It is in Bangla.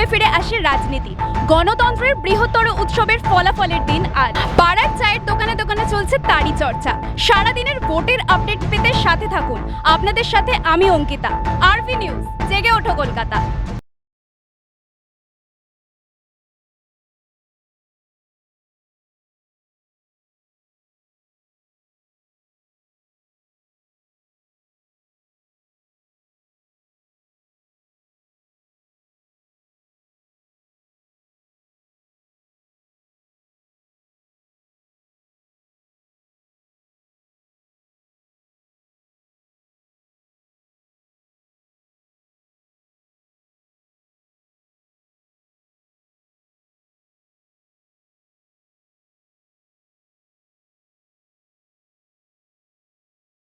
ঘুরে ফিরে আসে রাজনীতি। গণতন্ত্রের বৃহত্তর উৎসবের ফলাফলের দিন আজ। পাড়ার চায়ের দোকানে দোকানে চলছে তারই চর্চা। সারাদিনের ভোটের আপডেট পেতে সাথে থাকুন। আপনাদের সাথে আমি অঙ্কিতা। আরভি নিউজ, জেগে ওঠো কলকাতা।